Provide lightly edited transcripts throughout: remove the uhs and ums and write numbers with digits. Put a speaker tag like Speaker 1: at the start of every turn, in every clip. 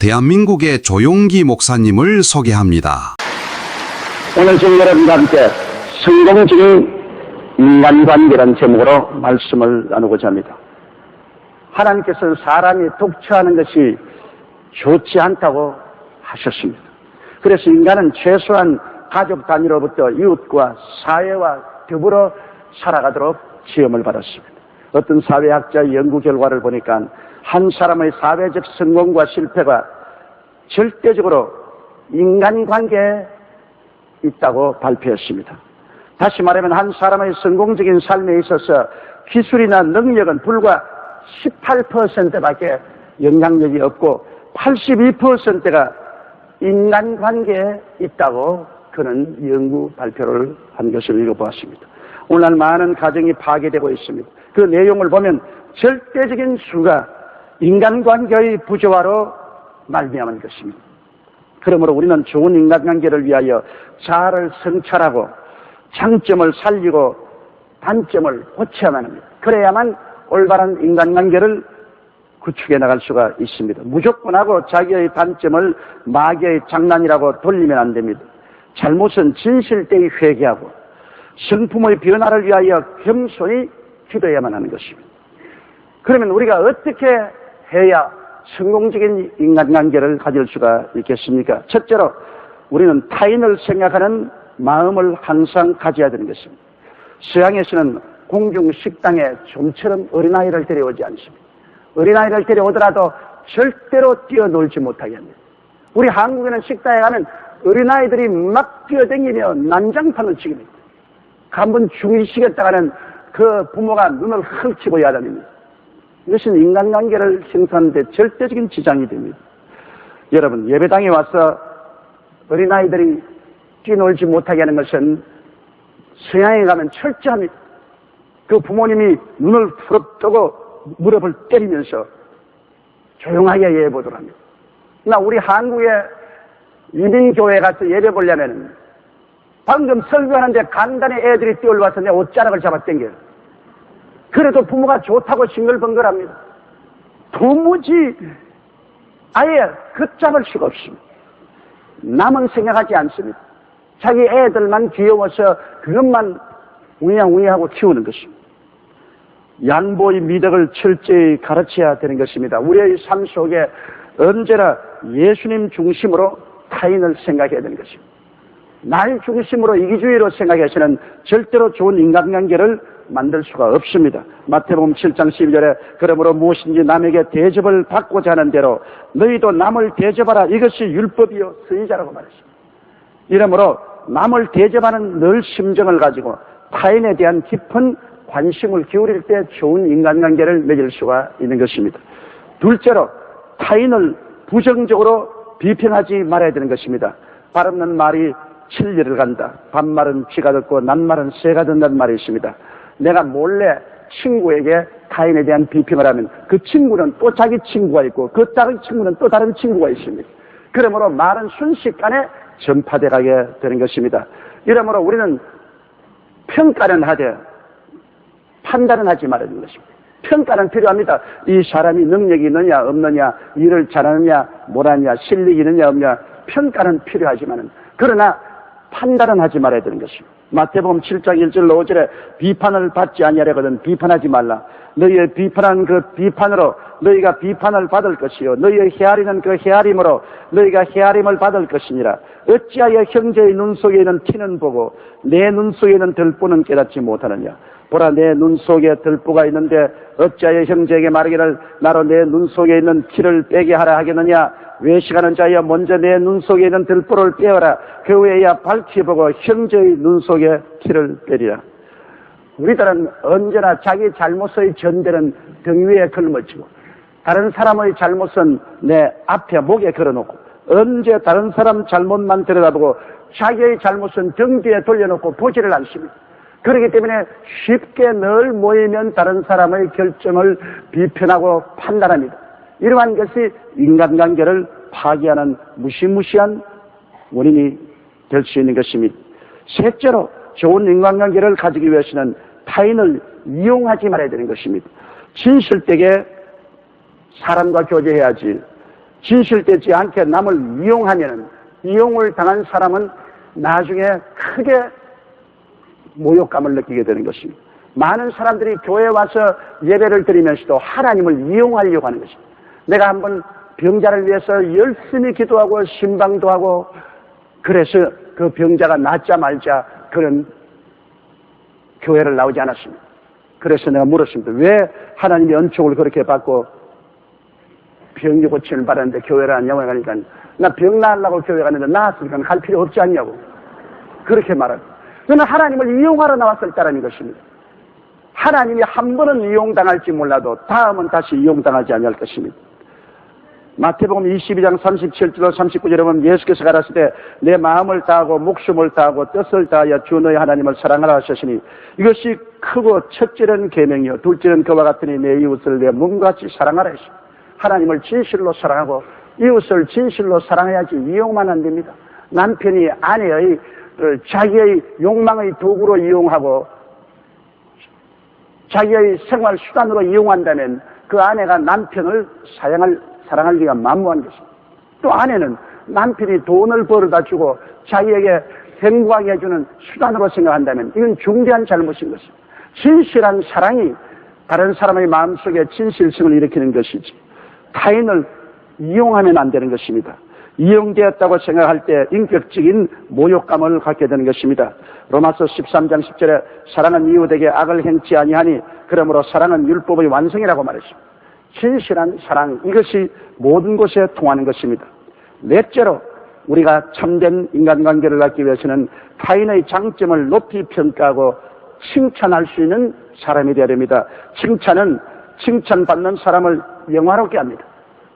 Speaker 1: 대한민국의 조용기 목사님을 소개합니다.
Speaker 2: 오늘 저희 여러분과 함께 성공적인 인간관계라는 제목으로 말씀을 나누고자 합니다. 하나님께서는 사람이 독처하는 것이 좋지 않다고 하셨습니다. 그래서 인간은 최소한 가족 단위로부터 이웃과 사회와 더불어 살아가도록 지음을 받았습니다. 어떤 사회학자의 연구 결과를 보니까 한 사람의 사회적 성공과 실패가 절대적으로 인간관계에 있다고 발표했습니다. 다시 말하면 한 사람의 성공적인 삶에 있어서 기술이나 능력은 불과 18%밖에 영향력이 없고 82%가 인간관계에 있다고 그는 연구 발표를 한 것을 읽어보았습니다. 오늘날 많은 가정이 파괴되고 있습니다. 그 내용을 보면 절대적인 수가 인간관계의 부조화로 말미암은 것입니다. 그러므로 우리는 좋은 인간관계를 위하여 자아를 성찰하고 장점을 살리고 단점을 고쳐야만 합니다. 그래야만 올바른 인간관계를 구축해 나갈 수가 있습니다. 무조건 하고 자기의 단점을 마귀의 장난이라고 돌리면 안 됩니다. 잘못은 진실되이 회개하고 성품의 변화를 위하여 겸손히 기도해야만 하는 것입니다. 그러면 우리가 어떻게 해야 성공적인 인간관계를 가질 수가 있겠습니까? 첫째로 우리는 타인을 생각하는 마음을 항상 가져야 되는 것입니다. 서양에서는 공중식당에 좀처럼 어린아이를 데려오지 않습니다. 어린아이를 데려오더라도 절대로 뛰어놀지 못하게 합니다. 우리 한국에는 식당에 가면 어린아이들이 막 뛰어다니며 난장판을 치깁니다. 한번 중이시겠다가는 그 부모가 눈을 헐치고 야단입니다. 이것은 인간관계를 형성하는 데 절대적인 지장이 됩니다. 여러분, 예배당에 와서 어린아이들이 뛰놀지 못하게 하는 것은 서양에 가면 철저합니다. 그 부모님이 눈을 부릅뜨고 무릎을 때리면서 조용하게 예배 보도록 합니다. 나 우리 한국에 이민교회 가서 예배 보려면 방금 설교하는데 간단히 애들이 뛰어올라와서 내 옷자락을 잡아 당겨요. 그래도 부모가 좋다고 싱글벙글합니다. 도무지 아예 걷잡을 수가 없습니다. 남은 생각하지 않습니다. 자기 애들만 귀여워서 그것만 웅이하고 키우는 것입니다. 양보의 미덕을 철저히 가르쳐야 되는 것입니다. 우리의 삶 속에 언제나 예수님 중심으로 타인을 생각해야 되는 것입니다. 날 중심으로 이기주의로 생각해서는 절대로 좋은 인간관계를 만들 수가 없습니다. 마태복음 7장 12절에 그러므로 무엇인지 남에게 대접을 받고자 하는 대로 너희도 남을 대접하라. 이것이 율법이요 서의자라고 말했습니다. 이러므로 남을 대접하는 늘 심정을 가지고 타인에 대한 깊은 관심을 기울일 때 좋은 인간관계를 맺을 수가 있는 것입니다. 둘째로 타인을 부정적으로 비평하지 말아야 되는 것입니다. 발 없는 말이 진리를 간다. 반말은 쥐가 듣고 낱말은 새가 듣는다는 말이 있습니다. 내가 몰래 친구에게 타인에 대한 비평을 하면 그 친구는 또 자기 친구가 있고 그 다른 친구는 또 다른 친구가 있습니다. 그러므로 말은 순식간에 전파돼 가게 되는 것입니다. 이러므로 우리는 평가는 하되 판단은 하지 말아야 되는 것입니다. 평가는 필요합니다. 이 사람이 능력이 있느냐 없느냐, 일을 잘하느냐 못하느냐, 실력이 있느냐 없느냐, 평가는 필요하지만은 그러나 판단은 하지 말아야 되는 것입니다. 마태복음 7장 1절 5절에 비판을 받지 아니하려거든 비판하지 말라. 너희의 비판한 그 비판으로 너희가 비판을 받을 것이요 너희의 헤아리는 그 헤아림으로 너희가 헤아림을 받을 것이니라. 어찌하여 형제의 눈 속에 있는 티는 보고 내 눈 속에 있는 들보는 깨닫지 못하느냐. 보라, 내 눈 속에 들보가 있는데 어찌하여 형제에게 말하기를 나로 내 눈 속에 있는 티를 빼게 하라 하겠느냐. 외식하는 자여 먼저 내 눈 속에 있는 들보를 빼어라. 그 후에야 밝히 보고 형제의 눈 속에 티를 빼리라. 우리들은 언제나 자기 잘못의 전대는 등 위에 걸머지고 다른 사람의 잘못은 내 앞에 목에 걸어놓고 언제 다른 사람 잘못만 들여다보고 자기의 잘못은 등 뒤에 돌려놓고 보지를 않습니다. 그렇기 때문에 쉽게 늘 모이면 다른 사람의 결정을 비판하고 판단합니다. 이러한 것이 인간관계를 파괴하는 무시무시한 원인이 될 수 있는 것입니다. 셋째로 좋은 인간관계를 가지기 위해서는 타인을 이용하지 말아야 되는 것입니다. 진실되게 사람과 교제해야지 진실되지 않게 남을 이용하면은, 이용을 당한 사람은 나중에 크게 모욕감을 느끼게 되는 것입니다. 많은 사람들이 교회에 와서 예배를 드리면서도 하나님을 이용하려고 하는 것입니다. 내가 한번 병자를 위해서 열심히 기도하고 신방도 하고, 그래서 그 병자가 낫자마자 그런 교회를 나오지 않았습니다. 그래서 내가 물었습니다. 왜 하나님의 은총을 그렇게 받고 병이 고침을 받았는데 교회를 왔냐고 하니까, 나 병 나으려고 교회 갔는데 나았으니까 갈 필요 없지 않냐고 그렇게 말합니다. 저는 하나님을 이용하러 나왔을 때라는 것입니다. 하나님이 한 번은 이용당할지 몰라도 다음은 다시 이용당하지 아니할 것입니다. 마태복음 22장 37절 39절에 보면 예수께서 가라사대 때 내 마음을 다하고 목숨을 다하고 뜻을 다하여 주 너희 하나님을 사랑하라 하셨으니 이것이 크고 첫째는 계명이요 둘째는 그와 같으니 내 이웃을 내 몸과 같이 사랑하라 했습니다. 하나님을 진실로 사랑하고 이웃을 진실로 사랑해야지 이용만 안 됩니다. 남편이 아내의 자기의 욕망의 도구로 이용하고 자기의 생활 수단으로 이용한다면 그 아내가 남편을 사랑하기가 만무한 것입니다. 또 아내는 남편이 돈을 벌어다 주고 자기에게 행복하게 해주는 수단으로 생각한다면 이건 중대한 잘못인 것입니다. 진실한 사랑이 다른 사람의 마음속에 진실성을 일으키는 것이지 타인을 이용하면 안 되는 것입니다. 이용되었다고 생각할 때 인격적인 모욕감을 갖게 되는 것입니다. 로마서 13장 10절에 사랑은 이웃에게 악을 행치 아니하니 그러므로 사랑은 율법의 완성이라고 말했습니다. 진실한 사랑, 이것이 모든 곳에 통하는 것입니다. 넷째로 우리가 참된 인간관계를 갖기 위해서는 타인의 장점을 높이 평가하고 칭찬할 수 있는 사람이 되어야 됩니다. 칭찬은 칭찬받는 사람을 영화롭게 합니다.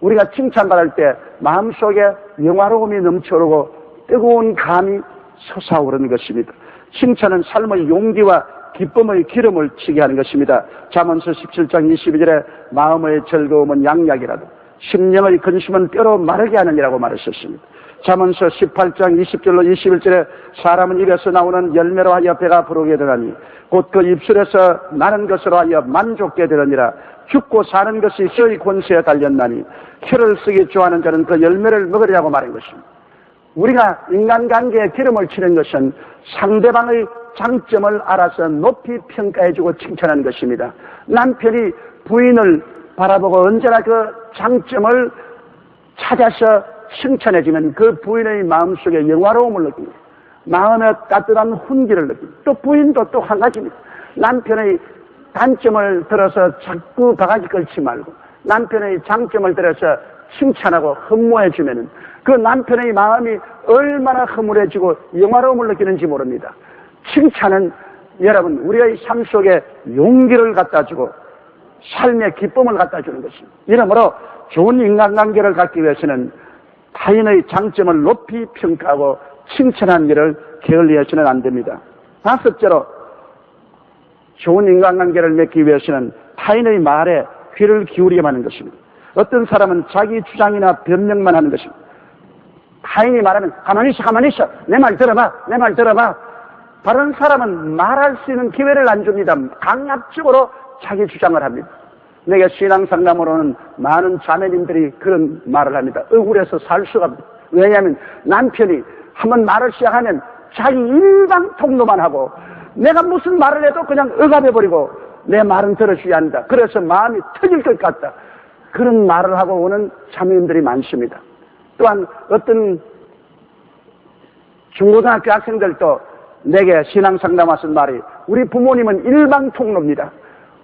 Speaker 2: 우리가 칭찬받을 때 마음속에 영화로움이 넘쳐오르고 뜨거운 감이 솟아오르는 것입니다. 칭찬은 삶의 용기와 기쁨의 기름을 치게 하는 것입니다. 잠언서 17장 22절에 마음의 즐거움은 양약이라도 심령의 근심은 뼈로 마르게 하느니라고 말했었습니다. 잠언서 18장 20절로 21절에 사람은 입에서 나오는 열매로 하여 배가 부르게 되나니 곧 그 입술에서 나는 것으로 하여 만족게 되느니라. 죽고 사는 것이 혀의 권세에 달렸나니 혀를 쓰기 좋아하는 자는 그 열매를 먹으리라고 말한 것입니다. 우리가 인간관계에 기름을 치는 것은 상대방의 장점을 알아서 높이 평가해주고 칭찬하는 것입니다. 남편이 부인을 바라보고 언제나 그 장점을 찾아서 칭찬해주면 그 부인의 마음속에 영화로움을 느낍니다. 마음에 따뜻한 훈기를 느낍니다. 또 부인도 또 한 가지입니다. 남편의 단점을 들어서 자꾸 바가지 걸지 말고 남편의 장점을 들어서 칭찬하고 흠모해주면 그 남편의 마음이 얼마나 흐물해지고 영화로움을 느끼는지 모릅니다. 칭찬은 여러분 우리의 삶 속에 용기를 갖다주고 삶의 기쁨을 갖다주는 것입니다. 이러므로 좋은 인간관계를 갖기 위해서는 타인의 장점을 높이 평가하고 칭찬하는 일을 게을리해서는 안 됩니다. 다섯째로 좋은 인간관계를 맺기 위해서는 타인의 말에 귀를 기울이게 하는 것입니다. 어떤 사람은 자기 주장이나 변명만 하는 것입니다. 타인이 말하면 가만히 있어 내 말 들어봐. 다른 사람은 말할 수 있는 기회를 안 줍니다. 강압적으로 자기 주장을 합니다. 내가 신앙상담으로는 많은 자매님들이 그런 말을 합니다. 억울해서 살 수가 없다. 왜냐하면 남편이 한번 말을 시작하면 자기 일방 통로만 하고 내가 무슨 말을 해도 그냥 억압해버리고 내 말은 들어주지 않는다. 그래서 마음이 터질 것 같다. 그런 말을 하고 오는 자매님들이 많습니다. 또한 어떤 중고등학교 학생들도 내게 신앙상담 왔은 말이 우리 부모님은 일방 통로입니다.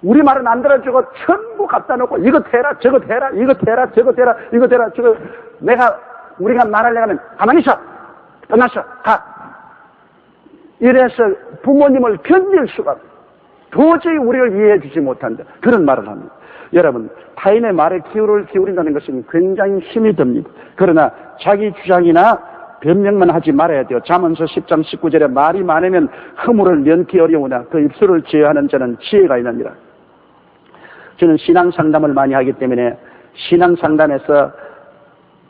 Speaker 2: 우리 말은 안 들어주고 전부 갖다 놓고 이거 대라 저거 대라 이거 대라 저거 대라 이거 대라 저거 우리가 말하려고 하면 가만히 있어 끝났어 가 이래서 부모님을 견딜 수가 없어요. 도저히 우리를 이해해 주지 못한다. 그런 말을 합니다. 여러분 타인의 말에 귀를 기울인다는 것은 굉장히 힘이 듭니다. 그러나 자기 주장이나 변명만 하지 말아야 돼요. 잠언서 10장 19절에 말이 많으면 허물을 면키 어려우나 그 입술을 제어하는 자는 지혜가 있느니라. 저는 신앙상담을 많이 하기 때문에 신앙상담에서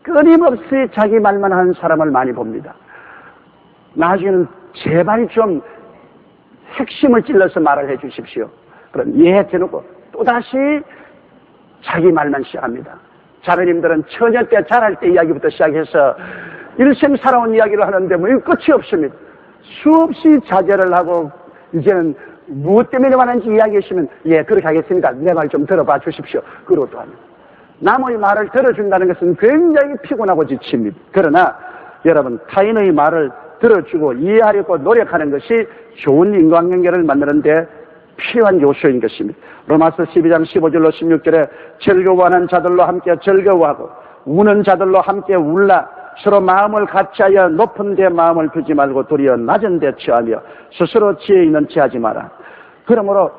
Speaker 2: 끊임없이 자기 말만 하는 사람을 많이 봅니다. 나중에는 제발 좀 핵심을 찔러서 말을 해 주십시오. 그럼 이해해놓고 또다시 자기 말만 시작합니다. 자매님들은 처녀 때 자랄 때 이야기부터 시작해서 일생 살아온 이야기를 하는데 뭐 끝이 없습니다. 수없이 자제를 하고 이제는 무엇 때문에 왔는지 이야기하시면 예 그렇게 하겠습니다. 내 말 좀 들어봐 주십시오. 그러고도 합니다. 남의 말을 들어준다는 것은 굉장히 피곤하고 지칩니다. 그러나 여러분 타인의 말을 들어주고 이해하려고 노력하는 것이 좋은 인간관계를 만드는 데 필요한 요소인 것입니다. 로마서 12장 15절로 16절에 즐거워하는 자들로 함께 즐거워하고 우는 자들로 함께 울라. 서로 마음을 같이하여 높은 데 마음을 두지 말고 도리어 낮은 데 처하며 스스로 지혜 있는 체 하지 마라. 그러므로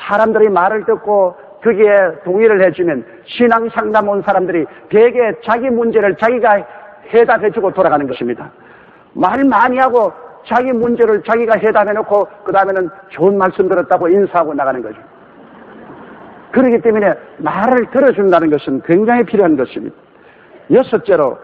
Speaker 2: 사람들이 말을 듣고 거기에 동의를 해주면 신앙 상담 온 사람들이 대개 자기 문제를 자기가 해답해주고 돌아가는 것입니다. 말 많이 하고 자기 문제를 자기가 해답해놓고 그 다음에는 좋은 말씀 들었다고 인사하고 나가는 거죠. 그렇기 때문에 말을 들어준다는 것은 굉장히 필요한 것입니다. 여섯째로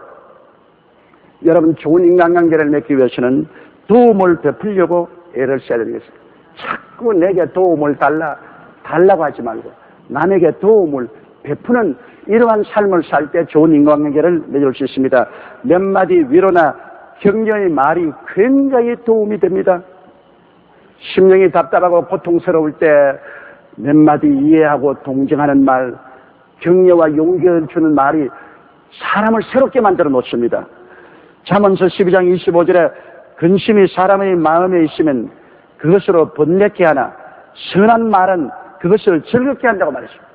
Speaker 2: 여러분 좋은 인간관계를 맺기 위해서는 도움을 베풀려고 애를 써야 되겠습니다. 자꾸 내게 도움을 달라고 하지 말고 남에게 도움을 베푸는 이러한 삶을 살 때 좋은 인간관계를 맺을 수 있습니다. 몇 마디 위로나 격려의 말이 굉장히 도움이 됩니다. 심령이 답답하고 고통스러울 때 몇 마디 이해하고 동정하는 말, 격려와 용기를 주는 말이 사람을 새롭게 만들어 놓습니다. 잠언서 12장 25절에 근심이 사람의 마음에 있으면 그것으로 번뇌케 하나 선한 말은 그것을 즐겁게 한다고 말했습니다.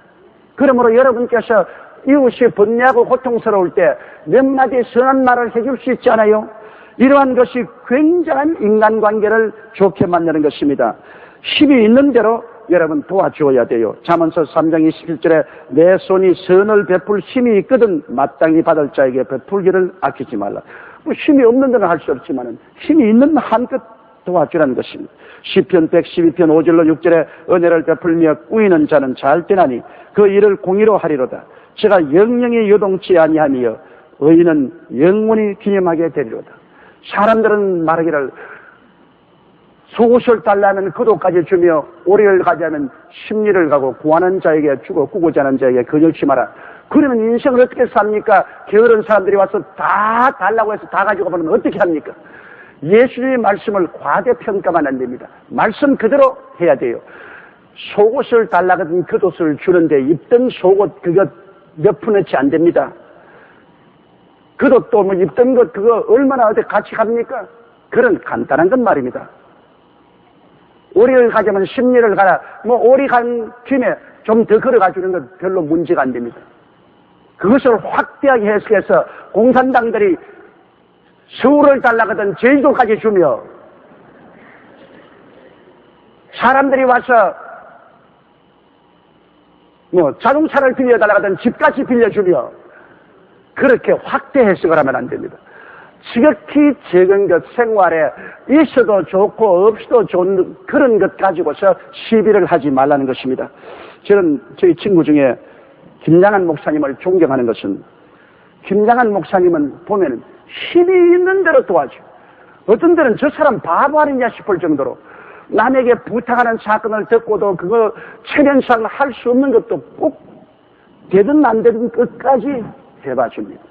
Speaker 2: 그러므로 여러분께서 이웃이 번뇌하고 고통스러울 때 몇 마디 선한 말을 해줄 수 있지 않아요? 이러한 것이 굉장한 인간관계를 좋게 만드는 것입니다. 힘이 있는 대로 여러분 도와주어야 돼요. 잠언서 3장 27절에 내 손이 선을 베풀 힘이 있거든 마땅히 받을 자에게 베풀기를 아끼지 말라. 뭐 힘이 없는 데는 할 수 없지만 힘이 있는 한껏 도와주라는 것입니다. 시편 112편 5절로 6절에 은혜를 베풀며 꾸이는 자는 잘 되나니 그 일을 공의로 하리로다. 제가 영영이 요동치 아니하며 의인은 영원히 기념하게 되리로다. 사람들은 말하기를 속옷을 달라면 그도까지 주며 오리를 가자면 심리를 가고 구하는 자에게 주고 꾸고자 하는 자에게 거절치 마라. 그러면 인생을 어떻게 삽니까? 게으른 사람들이 와서 다 달라고 해서 다 가지고 가면 어떻게 합니까? 예수님의 말씀을 과대평가만 안 됩니다. 말씀 그대로 해야 돼요. 속옷을 달라거든 겉옷을 주는데 입던 속옷 그거 몇 푼어치 안 됩니다. 겉옷도 뭐 입던 것 그거 얼마나 어디 같이 갑니까? 그런 간단한 건 말입니다. 오리를 가자면 심리를 가라. 뭐 오리 간 김에 좀 더 걸어가 주는 건 별로 문제가 안 됩니다. 그것을 확대하게 해석해서 공산당들이 서울을 달라거든 제주도까지 주며 사람들이 와서 뭐 자동차를 빌려달라거든 집까지 빌려주며 그렇게 확대 해석을 하면 안 됩니다. 지극히 적은 것 생활에 있어도 좋고 없어도 좋은 그런 것 가지고서 시비를 하지 말라는 것입니다. 저는 저희 친구 중에 김양한 목사님을 존경하는 것은 김양한 목사님은 보면 힘이 있는 대로 도와줘. 어떤 데는 저 사람 바보 아니냐 싶을 정도로 남에게 부탁하는 사건을 듣고도 그거 체면상 할 수 없는 것도 꼭 되든 안 되든 끝까지 해봐줍니다.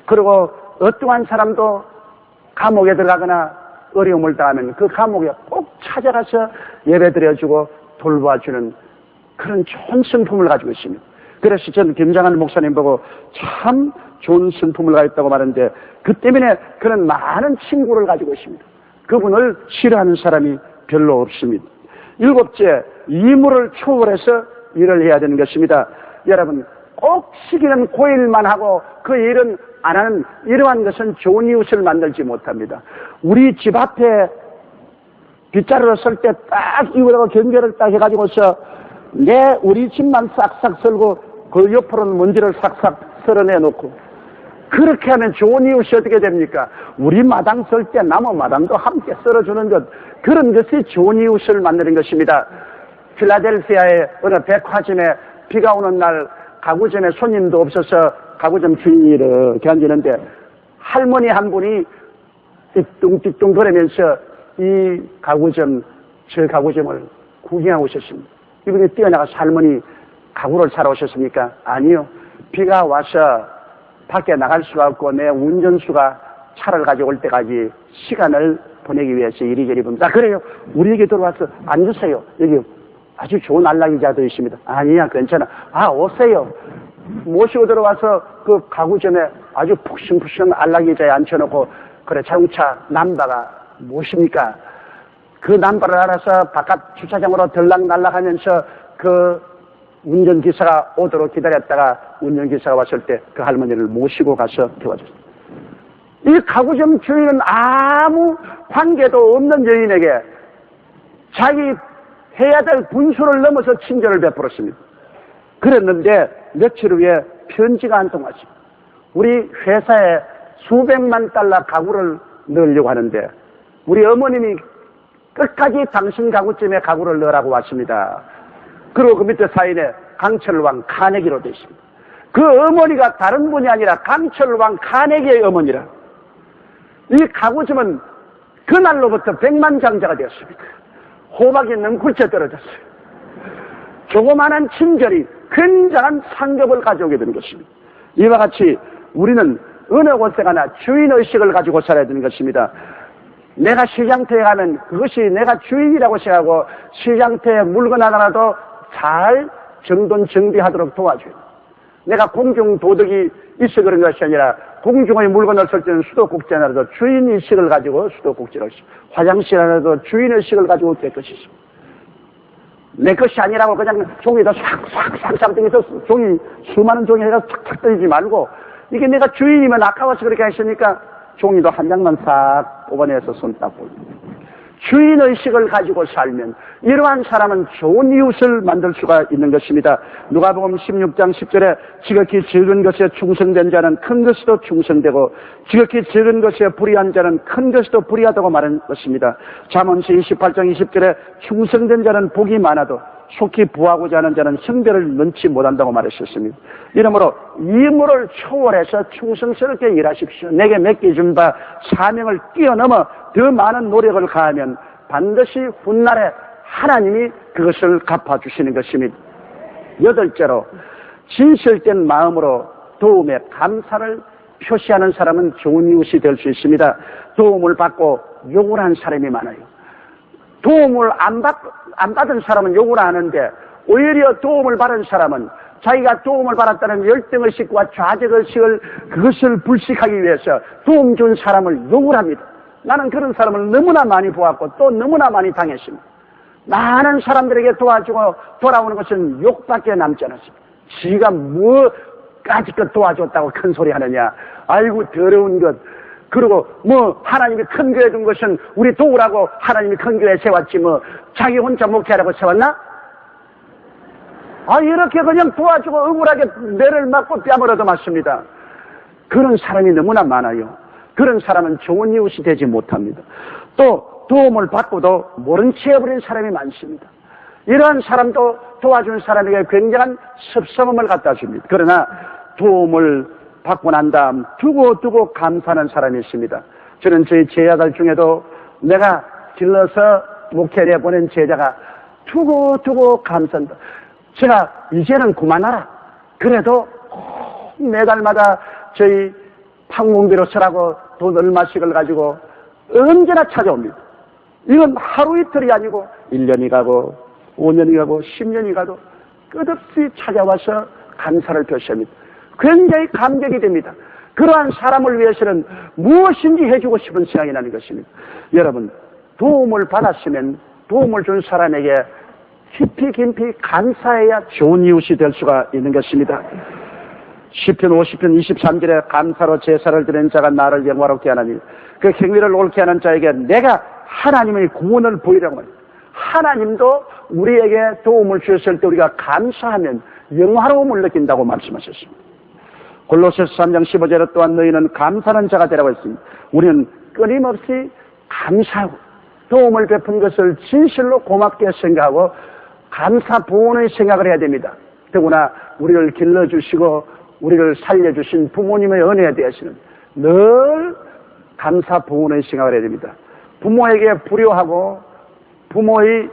Speaker 2: 그리고 어떠한 사람도 감옥에 들어가거나 어려움을 당하면 그 감옥에 꼭 찾아가서 예배드려주고 돌봐주는 그런 좋은 성품을 가지고 있습니다. 그래서 저는 김장한 목사님 보고 참 좋은 성품을 가졌다고 말하는데 그 때문에 그런 많은 친구를 가지고 있습니다. 그분을 싫어하는 사람이 별로 없습니다. 일곱째, 이물을 초월해서 일을 해야 되는 것입니다. 여러분 꼭 시키는 고일만 하고 그 일은 안 하는 이러한 것은 좋은 이웃을 만들지 못합니다. 우리 집 앞에 빗자루를 쓸 때 딱 이웃하고 경계를 딱 해가지고서 우리 집만 싹싹 쓸고 그 옆으로는 먼지를 싹싹 쓸어내놓고 그렇게 하면 좋은 이웃이 어떻게 됩니까? 우리 마당 쓸 때 나무 마당도 함께 쓸어주는 것 그런 것이 좋은 이웃을 만드는 것입니다. 필라델피아의 어느 백화점에 비가 오는 날 가구점에 손님도 없어서 가구점 주인이 이렇게 앉았는데 할머니 한 분이 띠뚱띠뚱 거리면서 이 가구점, 저 가구점을 구경하고 오셨습니다. 이분이 뛰어나가서 할머니 가구를 사러 오셨습니까? 아니요. 비가 와서 밖에 나갈 수가 없고 내 운전수가 차를 가지고 올 때까지 시간을 보내기 위해서 이리저리 봅니다. 그래요. 우리에게 들어와서 앉으세요. 여기 아주 좋은 안락의자도 있습니다. 아니야, 괜찮아. 오세요. 모시고 들어와서 그 가구점에 아주 푹신푹신 안락의자에 앉혀놓고, 그래, 자동차 남바가 무엇입니까? 그 남바를 알아서 바깥 주차장으로 들락날락하면서 그 운전기사가 오도록 기다렸다가 운전기사가 왔을 때 그 할머니를 모시고 가서 태워줬습니다. 이 가구점 주인은 아무 관계도 없는 여인에게 자기 해야 될 분수를 넘어서 친절을 베풀었습니다. 그랬는데 며칠 후에 편지가 한 통 왔습니다. 우리 회사에 수백만 달러 가구를 넣으려고 하는데 우리 어머님이 끝까지 당신 가구점에 가구를 넣으라고 왔습니다. 그리고 그 밑에 사인에 강철왕 카네기로 되어 있습니다. 그 어머니가 다른 분이 아니라 강철왕 카네기의 어머니라. 이 가구점은 그날로부터 백만장자가 되었습니다. 호박이 능굴째 떨어졌어요. 조그마한 친절이 굉장한 상급을 가져오게 되는 것입니다. 이와 같이 우리는 어느 곳에 가나 주인의식을 가지고 살아야 되는 것입니다. 내가 시장터에 가면 그것이 내가 주인이라고 생각하고 시장터에 물건 하나라도 잘 정돈 정비하도록 도와줘요. 내가 공중도덕이 있어 그런 것이 아니라 공중의 물건을 쓸 때는 수도꼭지 하나라도 주인의식을 가지고 수도꼭지를 쓰고 화장실 하나라도 주인의식을 가지고 깨끗이 쓰고 내 것이 아니라고 그냥 종이에다 싹싹싹 땡겨서 종이 수많은 종이에다 탁탁 땡기지 말고 이게 내가 주인이면 아까워서 그렇게 했으니까 종이도 한 장만 싹 뽑아내서 손 닦고 주인의식을 가지고 살면 이러한 사람은 좋은 이웃을 만들 수가 있는 것입니다. 누가복음 16장 10절에 지극히 적은 것에 충성된 자는 큰 것에도 충성되고 지극히 적은 것에 불의한 자는 큰 것에도 불의하다고 말한 것입니다. 잠언서 28장 20절에 충성된 자는 복이 많아도 속히 부하고자 하는 자는 성별을 넣지 못한다고 말하셨습니다. 이러므로 임무를 초월해서 충성스럽게 일하십시오. 내게 맡겨준 바 사명을 뛰어넘어 더 많은 노력을 가하면 반드시 훗날에 하나님이 그것을 갚아주시는 것입니다. 여덟째로 진실된 마음으로 도움에 감사를 표시하는 사람은 좋은 이웃이 될 수 있습니다. 도움을 받고 욕을 한 사람이 많아요. 도움을 안 받은 사람은 욕을 하는데 오히려 도움을 받은 사람은 자기가 도움을 받았다는 열등의식과 좌절의식을 그것을 불식하기 위해서 도움 준 사람을 욕을 합니다. 나는 그런 사람을 너무나 많이 보았고 또 너무나 많이 당했습니다. 많은 사람들에게 도와주고 돌아오는 것은 욕밖에 남지 않았습니다. 지가 뭐까지껏 도와줬다고 큰 소리 하느냐. 아이고 더러운 것. 그리고 하나님이 큰 교회 준 것은 우리 도우라고 하나님이 큰 교회 세웠지 자기 혼자 목회하라고 세웠나? 이렇게 그냥 도와주고 억울하게 매를 맞고 뺨을 얻어맞습니다. 그런 사람이 너무나 많아요. 그런 사람은 좋은 이웃이 되지 못합니다. 또 도움을 받고도 모른 채 해버린 사람이 많습니다. 이러한 사람도 도와준 사람에게 굉장한 섭섭함을 갖다 줍니다. 그러나 도움을 받고 난 다음 두고 감사하는 사람이 있습니다. 저는 저희 제자들 중에도 내가 길러서 목회에 보낸 제자가 두고 감사한다. 제가 이제는 그만하라. 그래도 매달마다 저희 판공비로 쓰라고 돈 얼마씩을 가지고 언제나 찾아옵니다. 이건 하루 이틀이 아니고 1년이 가고 5년이 가고 10년이 가도 끝없이 찾아와서 감사를 표시합니다. 굉장히 감격이 됩니다. 그러한 사람을 위해서는 무엇인지 해주고 싶은 생각이 나는 것입니다. 여러분, 도움을 받았으면 도움을 준 사람에게 깊이 감사해야 좋은 이웃이 될 수가 있는 것입니다. 시편 50편 23절에 감사로 제사를 드리는 자가 나를 영화롭게 하나니 그 행위를 옳게 하는 자에게 내가 하나님의 구원을 보이라고 합니다. 하나님도 우리에게 도움을 주셨을 때 우리가 감사하면 영화로움을 느낀다고 말씀하셨습니다. 골로새서 3장 15절에 또한 너희는 감사하는 자가 되라고 했습니다. 우리는 끊임없이 감사하고 도움을 베푼 것을 진실로 고맙게 생각하고 감사 보온의 생각을 해야 됩니다. 더구나 우리를 길러주시고 우리를 살려주신 부모님의 은혜에 대해서는 늘 감사 보온의 생각을 해야 됩니다. 부모에게 불효하고 부모의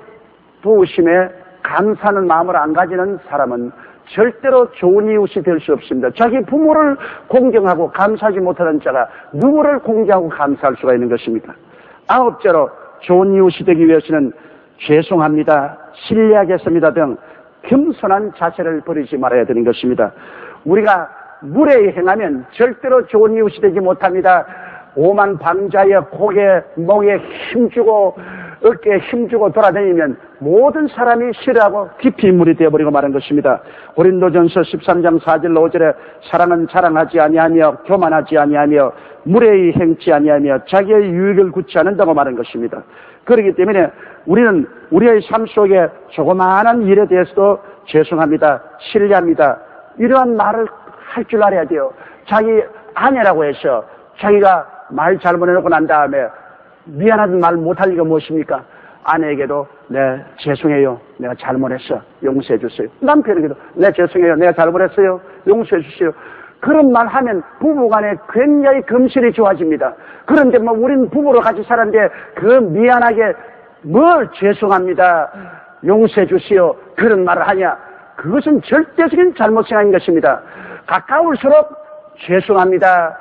Speaker 2: 도우심에 감사하는 마음을 안 가지는 사람은 절대로 좋은 이웃이 될 수 없습니다. 자기 부모를 공경하고 감사하지 못하는 자가 누구를 공경하고 감사할 수가 있는 것입니까? 아홉째로 좋은 이웃이 되기 위해서는 죄송합니다, 신뢰하겠습니다 등 겸손한 자세를 버리지 말아야 되는 것입니다. 우리가 무례히 행하면 절대로 좋은 이웃이 되지 못합니다. 오만 방자여 고개 멍에 힘주고 어깨에 힘주고 돌아다니면 모든 사람이 싫어하고 깊이 물이 되어버리고 마는 것입니다. 고린도전서 13장 4절 5절에 사랑은 자랑하지 아니하며 교만하지 아니하며 무례히 행치 아니하며 자기의 유익을 굳지 않는다고 말한 것입니다. 그렇기 때문에 우리는 우리의 삶 속에 조그마한 일에 대해서도 죄송합니다, 신뢰합니다, 이러한 말을 할 줄 알아야 돼요. 자기 아내라고 해서 자기가 말 잘못해놓고 난 다음에 미안하다는 말 못할 리가 무엇입니까? 아내에게도 네 죄송해요, 내가 잘못했어, 용서해 주세요. 남편에게도 네 죄송해요, 내가 잘못했어요, 용서해 주세요. 그런 말 하면 부부간에 굉장히 금실이 좋아집니다. 그런데 뭐 우린 부부로 같이 살았는데 그 미안하게 뭘 죄송합니다, 용서해 주시오 그런 말을 하냐? 그것은 절대적인 잘못이 아닌 것입니다. 가까울수록 죄송합니다,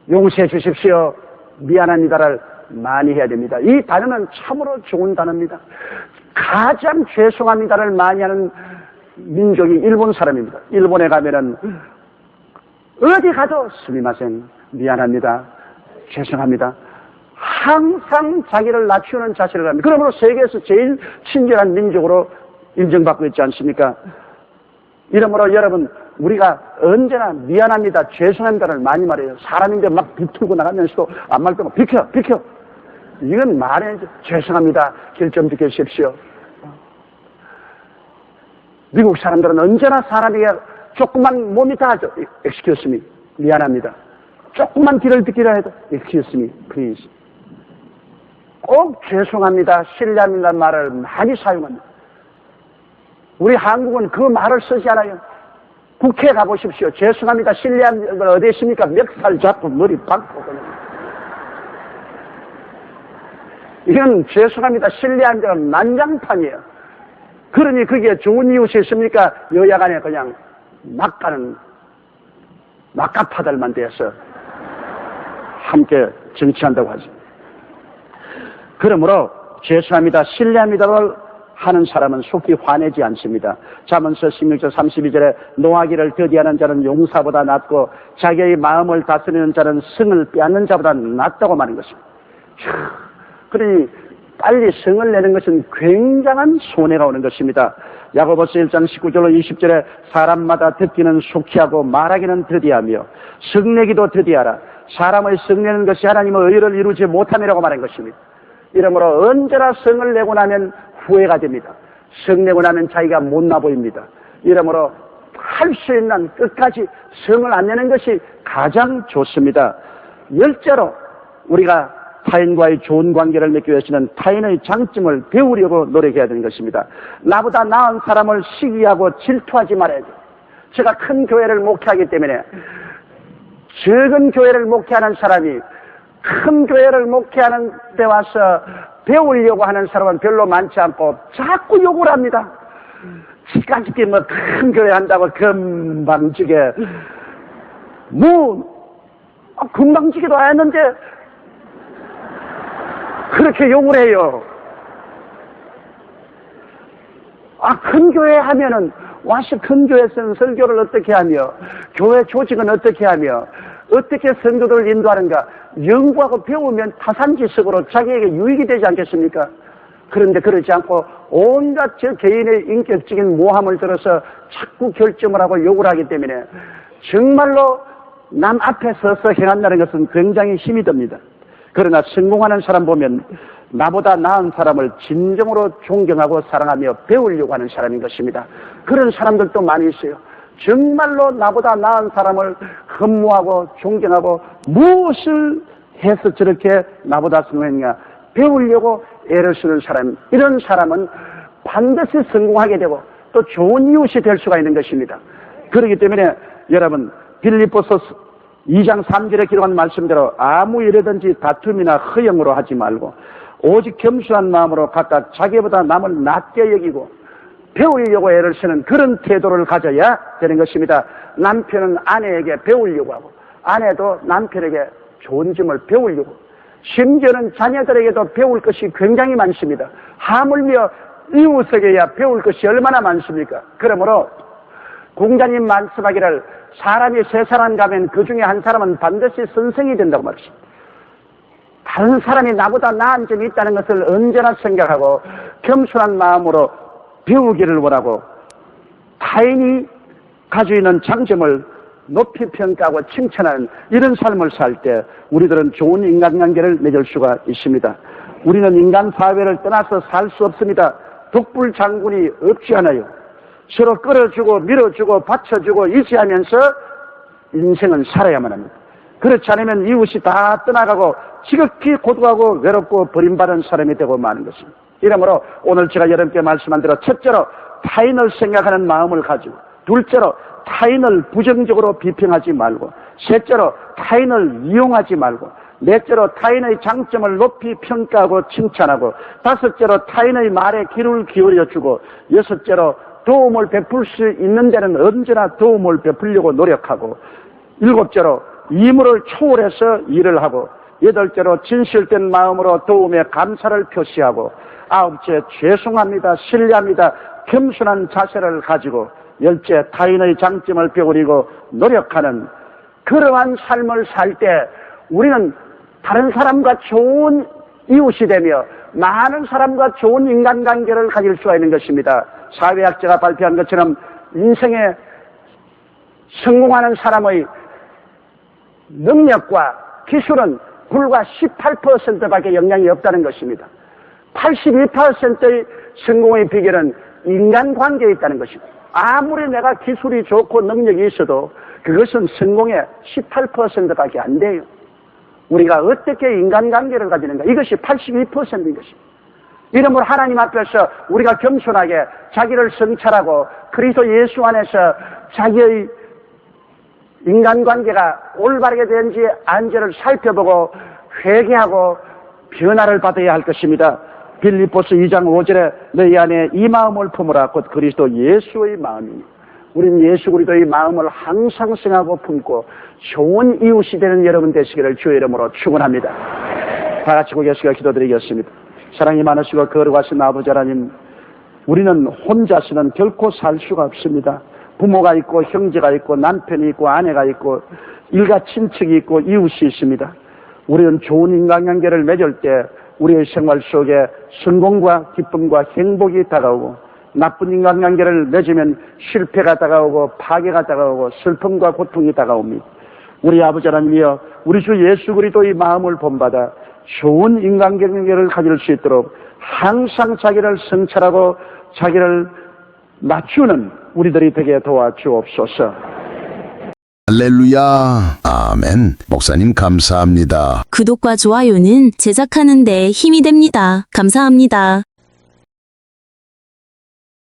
Speaker 2: 용서해 주십시오, 미안합니다를 많이 해야 됩니다. 이 단어는 참으로 좋은 단어입니다. 가장 죄송합니다를 많이 하는 민족이 일본 사람입니다. 일본에 가면은 어디 가도 스미마센, 미안합니다, 죄송합니다, 항상 자기를 낮추는 자세를 합니다. 그러므로 세계에서 제일 친절한 민족으로 인정받고 있지 않습니까? 이러므로 여러분, 우리가 언제나 미안합니다, 죄송합니다를 많이 말해요. 사람인데 막 비틀고 나가면서도 안 말 때고 비켜. 이건 말해. 죄송합니다, 길 좀 비켜주십시오. 미국 사람들은 언제나 사람에게 조금만 몸이 닿아져 excuse me, 미안합니다. 조금만 길을 비키려 해도 excuse me, please. 꼭 죄송합니다, 신뢰합니다 말을 많이 사용합니다. 우리 한국은 그 말을 쓰지 않아요. 국회에 가보십시오. 죄송합니다, 신뢰합니다 어디 있습니까? 멱살 잡고 머리 박고 그냥. 이건 죄송합니다, 신뢰합니다 난장판이에요. 그러니 그게 좋은 이웃이 있습니까? 여야 간에 그냥 막 가는 막가파들만 되어서 함께 정치한다고 하죠. 그러므로 죄송합니다, 신뢰합니다를 하는 사람은 속히 화내지 않습니다. 잠언서 16절 32절에 노하기를 더디하는 자는 용사보다 낫고 자기의 마음을 다스리는 자는 성을 빼앗는 자보다 낫다고 말하는 것입니다. 그러니 빨리 성을 내는 것은 굉장한 손해가 오는 것입니다. 야고보서 1장 19절 20절에 사람마다 듣기는 속히 하고 말하기는 더디하며 성내기도 더디하라. 사람의 성내는 것이 하나님의 의를 이루지 못함이라고 말한 것입니다. 이러므로 언제나 성을 내고 나면 후회가 됩니다. 성 내고 나면 자기가 못나 보입니다. 이러므로 할 수 있는 끝까지 성을 안 내는 것이 가장 좋습니다. 열째로 우리가 타인과의 좋은 관계를 맺기 위해서는 타인의 장점을 배우려고 노력해야 되는 것입니다. 나보다 나은 사람을 시기하고 질투하지 말아야 돼요. 제가 큰 교회를 목회하기 때문에 적은 교회를 목회하는 사람이 큰 교회를 목회하는 데 와서 배우려고 하는 사람은 별로 많지 않고 자꾸 욕을 합니다. 지까짓게 뭐 큰 교회 한다고 금방지게 금방지게도 안 했는데 그렇게 욕을 해요. 큰 교회 하면은 와서 큰 교회에서는 설교를 어떻게 하며 교회 조직은 어떻게 하며 어떻게 성도들을 인도하는가 연구하고 배우면 타산지석으로 자기에게 유익이 되지 않겠습니까? 그런데 그러지 않고 온갖 저 개인의 인격적인 모함을 들어서 자꾸 결정을 하고 욕을 하기 때문에 정말로 남 앞에 서서 행한다는 것은 굉장히 힘이 듭니다. 그러나 성공하는 사람 보면 나보다 나은 사람을 진정으로 존경하고 사랑하며 배우려고 하는 사람인 것입니다. 그런 사람들도 많이 있어요. 정말로 나보다 나은 사람을 흠모하고 존경하고 무엇을 해서 저렇게 나보다 성공했냐 배우려고 애를 쓰는 사람, 이런 사람은 반드시 성공하게 되고 또 좋은 이웃이 될 수가 있는 것입니다. 그렇기 때문에 여러분 빌립보서 2장 3절에 기록한 말씀대로 아무 일이든지 다툼이나 허영으로 하지 말고 오직 겸손한 마음으로 각각 자기보다 남을 낮게 여기고 배우려고 애를 쓰는 그런 태도를 가져야 되는 것입니다. 남편은 아내에게 배우려고 하고 아내도 남편에게 좋은 점을 배우려고, 심지어는 자녀들에게도 배울 것이 굉장히 많습니다. 하물며 이웃에게야 배울 것이 얼마나 많습니까? 그러므로 공자님 말씀하기를 사람이 세 사람 가면 그 중에 한 사람은 반드시 선생이 된다고 말했습니다. 다른 사람이 나보다 나은 점이 있다는 것을 언제나 생각하고 겸손한 마음으로 배우기를 원하고 타인이 가지고 있는 장점을 높이 평가하고 칭찬하는 이런 삶을 살 때 우리들은 좋은 인간관계를 맺을 수가 있습니다. 우리는 인간 사회를 떠나서 살 수 없습니다. 독불 장군이 없지 않아요. 서로 끌어주고 밀어주고 받쳐주고 이지하면서 인생은 살아야만 합니다. 그렇지 않으면 이웃이 다 떠나가고 지극히 고독하고 외롭고 버림받은 사람이 되고 마는 것입니다. 이러므로 오늘 제가 여러분께 말씀한 대로 첫째로 타인을 생각하는 마음을 가지고, 둘째로 타인을 부정적으로 비평하지 말고, 셋째로 타인을 이용하지 말고, 넷째로 타인의 장점을 높이 평가하고 칭찬하고, 다섯째로 타인의 말에 귀를 기울여주고, 여섯째로 도움을 베풀 수 있는 데는 언제나 도움을 베풀려고 노력하고, 일곱째로 임무를 초월해서 일을 하고, 여덟째로 진실된 마음으로 도움에 감사를 표시하고, 아홉째 죄송합니다, 신뢰합니다, 겸손한 자세를 가지고, 열째 타인의 장점을 배우려고 노력하는 그러한 삶을 살 때 우리는 다른 사람과 좋은 이웃이 되며 많은 사람과 좋은 인간관계를 가질 수가 있는 것입니다. 사회학자가 발표한 것처럼 인생에 성공하는 사람의 능력과 기술은 불과 18%밖에 영향이 없다는 것입니다. 82%의 성공의 비결은 인간관계에 있다는 것입니다. 아무리 내가 기술이 좋고 능력이 있어도 그것은 성공의 18%밖에 안 돼요. 우리가 어떻게 인간관계를 가지는가, 이것이 82%인 것입니다. 이러므로 하나님 앞에서 우리가 겸손하게 자기를 성찰하고 그리스도 예수 안에서 자기의 인간관계가 올바르게 되는지 안지를 살펴보고 회개하고 변화를 받아야 할 것입니다. 빌립보서 2장 5절에 너희 안에 이 마음을 품으라 곧 그리스도 예수의 마음이니, 우리는 예수 그리스도의 마음을 항상 생하고 품고 좋은 이웃이 되는 여러분 되시기를 주의 이름으로 축원합니다. 다 같이 고개 숙여 기도드리겠습니다. 사랑이 많으시고 거룩하신 아버지 하나님, 우리는 혼자서는 결코 살 수가 없습니다. 부모가 있고 형제가 있고 남편이 있고 아내가 있고 일가 친척이 있고 이웃이 있습니다. 우리는 좋은 인간관계를 맺을 때 우리의 생활 속에 성공과 기쁨과 행복이 다가오고, 나쁜 인간관계를 맺으면 실패가 다가오고 파괴가 다가오고 슬픔과 고통이 다가옵니다. 우리 아버지 하나님이여, 우리 주 예수 그리스도의 마음을 본받아 좋은 인간관계를 가질 수 있도록 항상 자기를 성찰하고 자기를 낮추는 우리들이 되게 도와주옵소서.
Speaker 3: 할렐루야. 아멘. 목사님 감사합니다.
Speaker 4: 구독과 좋아요는 제작하는 데 힘이 됩니다. 감사합니다.